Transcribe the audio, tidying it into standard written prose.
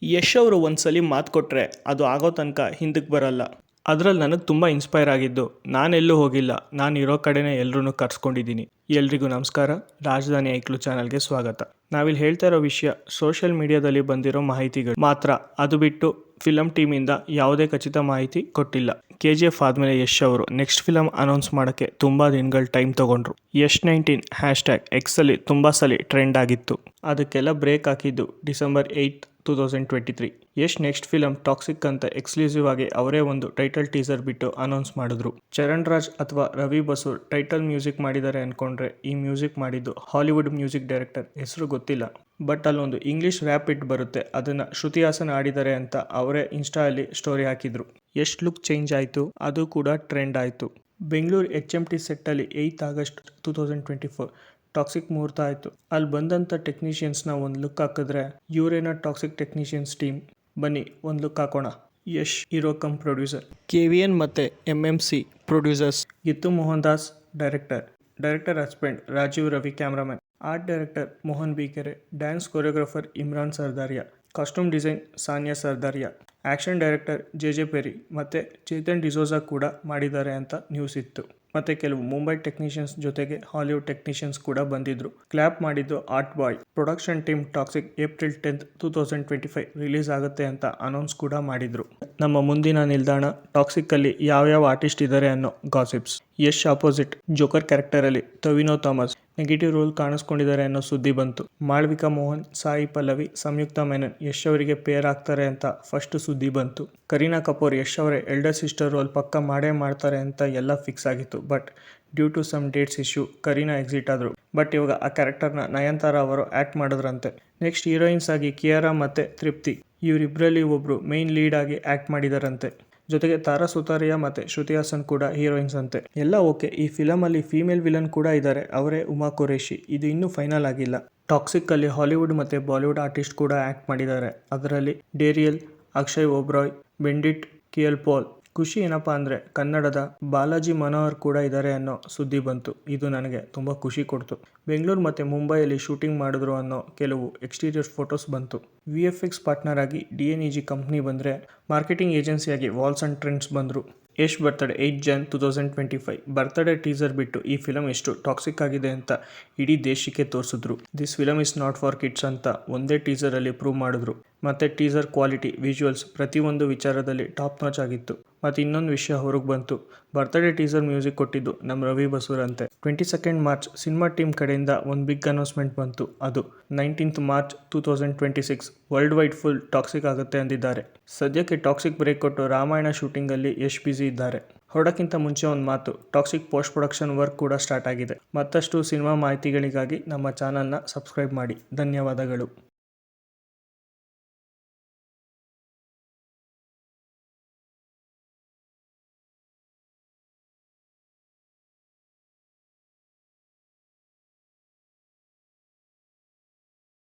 ಯಶ್ ಅವರು ಒಂದ್ಸಲಿ ಮಾತು ಕೊಟ್ಟರೆ ಅದು ಆಗೋ ತನಕ ಹಿಂದಕ್ಕೆ ಬರಲ್ಲ. ಅದರಲ್ಲಿ ನನಗೆ ತುಂಬ ಇನ್ಸ್ಪೈರ್ ಆಗಿದ್ದು, ನಾನೆಲ್ಲೂ ಹೋಗಿಲ್ಲ, ನಾನು ಇರೋ ಕಡೆನೇ ಎಲ್ಲರೂ ಕರ್ಸ್ಕೊಂಡಿದ್ದೀನಿ. ಎಲ್ರಿಗೂ ನಮಸ್ಕಾರ. ರಾಜಧಾನಿ ಐಕ್ಳು ಚಾನಲ್ಗೆ ಸ್ವಾಗತ. ನಾವಿಲ್ಲಿ ಹೇಳ್ತಾ ಇರೋ ವಿಷಯ ಸೋಷಿಯಲ್ ಮೀಡಿಯಾದಲ್ಲಿ ಬಂದಿರೋ ಮಾಹಿತಿಗಳು ಮಾತ್ರ. ಅದು ಬಿಟ್ಟು ಫಿಲಮ್ ಟೀಮಿಂದ ಯಾವುದೇ ಖಚಿತ ಮಾಹಿತಿ ಕೊಟ್ಟಿಲ್ಲ. KGF ಆದಮೇಲೆ ಯಶ್ ಅವರು ನೆಕ್ಸ್ಟ್ ಫಿಲಮ್ ಅನೌನ್ಸ್ ಮಾಡೋಕ್ಕೆ ತುಂಬ ದಿನಗಳ ಟೈಮ್ ತೊಗೊಂಡ್ರು. ಯಶ್19 ಹ್ಯಾಶ್ಟ್ಯಾಗ್ ಎಕ್ಸಲ್ಲಿ ತುಂಬ ಸಲ ಟ್ರೆಂಡ್ ಆಗಿತ್ತು. ಅದಕ್ಕೆಲ್ಲ ಬ್ರೇಕ್ ಹಾಕಿದ್ದು December 8, 2023. Yash next film toxic ಅಂತ ಎಕ್ಸ್ಕ್ಲೂಸಿವ್ ಆಗಿ ಅವರೇ ಒಂದು ಟೈಟಲ್ ಟೀಸರ್ ಬಿಟ್ಟು ಅನೌನ್ಸ್ ಮಾಡಿದ್ರು. ಚರಣ್ ರಾಜ್ ಅಥವಾ ರವಿ ಬಸೂರ್ ಟೈಟಲ್ ಮ್ಯೂಸಿಕ್ ಮಾಡಿದ್ದಾರೆ ಅನ್ಕೊಂಡ್ರೆ ಈ ಮ್ಯೂಸಿಕ್ ಮಾಡಿದ್ದು ಹಾಲಿವುಡ್ ಮ್ಯೂಸಿಕ್ ಡೈರೆಕ್ಟರ್, ಹೆಸರು ಗೊತ್ತಿಲ್ಲ. ಬಟ್ ಅಲ್ಲೊಂದು ಇಂಗ್ಲಿಷ್ ರ್ಯಾಪ್ ಇಟ್ ಬರುತ್ತೆ, ಅದನ್ನ ಶ್ರುತಿ ಹಾಸನ್ ಆಡಿದ್ದಾರೆ ಅಂತ ಅವರೇ ಇನ್ಸ್ಟಾ ಅಲ್ಲಿ ಸ್ಟೋರಿ ಹಾಕಿದ್ರು. ಯಶ್ ಲುಕ್ ಚೇಂಜ್ ಆಯಿತು, ಅದು ಕೂಡ ಟ್ರೆಂಡ್ ಆಯಿತು. ಬೆಂಗಳೂರು HMT ಸೆಟ್ಟಲ್ಲಿ 8 ಆಗಸ್ಟ್ 2024 ಟಾಕ್ಸಿಕ್ ಮುಹೂರ್ತ ಆಯಿತು. ಅಲ್ಲಿ ಬಂದಂಥ ಟೆಕ್ನಿಷಿಯನ್ಸ್ನ ಒಂದು ಲುಕ್ ಹಾಕಿದ್ರೆ ಇವರೇನ ಟಾಕ್ಸಿಕ್ ಟೆಕ್ನಿಷಿಯನ್ಸ್ ಟೀಮ್. ಬನ್ನಿ ಒಂದು ಲುಕ್ ಹಾಕೋಣ. Yash hero cum producer, KVN ಮತ್ತು MMC producers, Geethu Mohandas director husband Rajeev Ravi cameraman, art director Mohan Bikere, dance choreographer Imran Sardariya, costume design Sania Sardariya, action director JJ Perry ಮತ್ತು ಚೇತನ್ ಡಿಸೋಜಾ ಕೂಡ ಮಾಡಿದ್ದಾರೆ ಅಂತ ನ್ಯೂಸ್ ಇತ್ತು. ಮತ್ತು ಕೆಲವು ಮುಂಬೈ ಟೆಕ್ನಿಷಿಯನ್ಸ್ ಜೊತೆಗೆ ಹಾಲಿವುಡ್ ಟೆಕ್ನಿಷಿಯನ್ಸ್ ಕೂಡ ಬಂದಿದ್ರು. ಕ್ಲ್ಯಾಪ್ ಮಾಡಿದ್ದು art boy. Production team Toxic April 10, 2025 release ಆಗುತ್ತೆ ಅಂತ ಅನೌನ್ಸ್ ಕೂಡ ಮಾಡಿದ್ರು. ನಮ್ಮ ಮುಂದಿನ ನಿಲ್ದಾಣ ಟಾಕ್ಸಿಕ್ಕಲ್ಲಿ ಯಾವ್ಯಾವ ಆರ್ಟಿಸ್ಟ್ ಇದ್ದಾರೆ ಅನ್ನೋ ಗಾಸಿಪ್ಸ್. ಯಶ್ ಆಪೋಸಿಟ್ ಜೋಕರ್ ಕ್ಯಾರೆಕ್ಟರಲ್ಲಿ ಟೊವಿನೋ ಥಾಮಸ್ ನೆಗೆಟಿವ್ ರೋಲ್ ಕಾಣಿಸ್ಕೊಂಡಿದ್ದಾರೆ ಅನ್ನೋ ಸುದ್ದಿ ಬಂತು. ಮಾಳ್ವಿಕಾ ಮೋಹನ್, ಸಾಯಿ ಪಲ್ಲವಿ, ಸಂಯುಕ್ತಾ ಮೆನನ್ ಯಶ್ ಅವರಿಗೆ ಪೇರ್ ಆಗ್ತಾರೆ ಅಂತ ಫಸ್ಟ್ ಸುದ್ದಿ ಬಂತು. ಕರೀನಾ ಕಪೂರ್ ಯಶ್ ಅವರೇ ಎಲ್ಡರ್ ಸಿಸ್ಟರ್ ರೋಲ್ ಪಕ್ಕ ಮಾಡೇ ಮಾಡ್ತಾರೆ ಅಂತ ಎಲ್ಲ ಫಿಕ್ಸ್ ಆಗಿತ್ತು. But due to some dates issue Kareena exit ಆದರು. ಬಟ್ ಇವಾಗ ಆ ಕ್ಯಾರೆಕ್ಟರ್ನ ನಯನತಾರಾ ಅವರು ಆ್ಯಕ್ಟ್ ಮಾಡಿದ್ರಂತೆ. ನೆಕ್ಸ್ಟ್ ಹೀರೋಯಿನ್ಸ್ ಆಗಿ ಕಿಯಾರಾ ಮತ್ತು ತೃಪ್ತಿ, ಇವರಿಬ್ಬರಲ್ಲಿ ಒಬ್ಬರು ಮೇನ್ ಲೀಡ್ ಆಗಿ ಆ್ಯಕ್ಟ್ ಮಾಡಿದಾರಂತೆ. ಜೊತೆಗೆ ತಾರಾ ಸುತಾರಿಯಾ ಮತ್ತು ಶ್ರುತಿ ಹಾಸನ್ ಕೂಡ ಹೀರೋಯಿನ್ಸ್ ಅಂತೆ. ಎಲ್ಲ ಓಕೆ. ಈ ಫಿಲಮಲ್ಲಿ ಫೀಮೇಲ್ ವಿಲನ್ ಕೂಡ ಇದ್ದಾರೆ, ಅವರೇ ಉಮಾ ಖುರೇಷಿ. ಇದು ಇನ್ನೂ ಫೈನಲ್ ಆಗಿಲ್ಲ. ಟಾಕ್ಸಿಕ್ಕಲ್ಲಿ ಹಾಲಿವುಡ್ ಮತ್ತು ಬಾಲಿವುಡ್ ಆರ್ಟಿಸ್ಟ್ ಕೂಡ ಆ್ಯಕ್ಟ್ ಮಾಡಿದ್ದಾರೆ. ಅದರಲ್ಲಿ ಡೇರಿಯಲ್, ಅಕ್ಷಯ್ ಒಬ್ರಾಯ್, ಬೆಂಡಿಟ್ ಕಿಯಲ್ ಪಾಲ್. ಖುಷಿ ಏನಪ್ಪ ಅಂದರೆ ಕನ್ನಡದ ಬಾಲಾಜಿ ಮನೋಹರ್ ಕೂಡ ಇದ್ದಾರೆ ಅನ್ನೋ ಸುದ್ದಿ ಬಂತು. ಇದು ನನಗೆ ತುಂಬ ಖುಷಿ ಕೊಡ್ತು. ಬೆಂಗಳೂರು ಮತ್ತು ಮುಂಬೈಯಲ್ಲಿ ಶೂಟಿಂಗ್ ಮಾಡಿದ್ರು ಅನ್ನೋ ಕೆಲವು ಎಕ್ಸ್ಟೀರಿಯರ್ ಫೋಟೋಸ್ ಬಂತು. VFX ಪಾರ್ಟ್ನರ್ ಆಗಿ DNEG ಕಂಪ್ನಿ ಬಂದರೆ, ಮಾರ್ಕೆಟಿಂಗ್ ಏಜೆನ್ಸಿಯಾಗಿ ವಾಲ್ಸ್ ಆ್ಯಂಡ್ ಟ್ರೆಂಡ್ಸ್ ಬಂದರು. Yash birthday 8 Jan 2025. Birthday teaser ಬಿಟ್ಟು ಈ ಫಿಲಮ್ ಎಷ್ಟು ಟಾಕ್ಸಿಕ್ ಆಗಿದೆ ಅಂತ ಇಡೀ ದೇಶಕ್ಕೆ ತೋರಿಸಿದ್ರು. This film is not for kids ಅಂತ ಒಂದೇ ಟೀಸರಲ್ಲಿ ಪ್ರೂವ್ ಮಾಡಿದ್ರು. ಮತ್ತು ಟೀಸರ್ ಕ್ವಾಲಿಟಿ, ವಿಜುವಲ್ಸ್ ಪ್ರತಿಯೊಂದು ವಿಚಾರದಲ್ಲಿ ಟಾಪ್ ನಾಚ್ ಆಗಿತ್ತು. ಮತ್ತು ಇನ್ನೊಂದು ವಿಷಯ ಹೊರಗೆ ಬಂತು, ಬರ್ತ್ಡೇ ಟೀಸರ್ ಮ್ಯೂಸಿಕ್ ಕೊಟ್ಟಿದ್ದು ನಮ್ಮ ರವಿ ಬಸೂರ್ ಅಂತೆ. 22 ಮಾರ್ಚ್ ಸಿನಿಮಾ ಟೀಮ್ ಕಡೆಯಿಂದ ಒಂದು ಬಿಗ್ ಅನೌನ್ಸ್ಮೆಂಟ್ ಬಂತು. ಅದು 19 March 2026 world wide full toxic ಆಗುತ್ತೆ ಅಂದಿದ್ದಾರೆ. ಸದ್ಯಕ್ಕೆ ಟಾಕ್ಸಿಕ್ ಬ್ರೇಕ್ ಕೊಟ್ಟು ರಾಮಾಯಣ ಶೂಟಿಂಗಲ್ಲಿ ಯಶ್ ಬಿಸಿ ಇದ್ದಾರೆ. ಹೊರಡಕ್ಕಿಂತ ಮುಂಚೆ ಒಂದು ಮಾತು, ಟಾಕ್ಸಿಕ್ ಪೋಸ್ಟ್ ಪ್ರೊಡಕ್ಷನ್ ವರ್ಕ್ ಕೂಡ ಸ್ಟಾರ್ಟ್ ಆಗಿದೆ. ಮತ್ತಷ್ಟು ಸಿನಿಮಾ ಮಾಹಿತಿಗಳಿಗಾಗಿ ನಮ್ಮ ಚಾನಲ್ನ ಸಬ್ಸ್ಕ್ರೈಬ್ ಮಾಡಿ. ಧನ್ಯವಾದಗಳು.